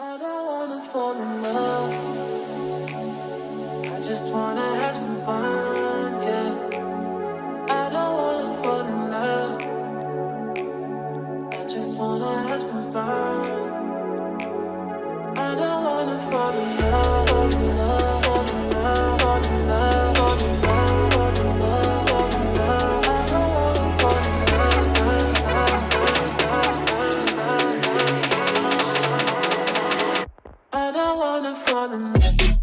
I don't wanna fall in love. I just wanna have some fun, yeah. I don't wanna fall in love. I just wanna have some fun. I don't wanna fall in love, fall in love, fall in love, fall in love, fall in love, fall in love, fall in love. I don't wanna fall in love. I don't wanna fall in love.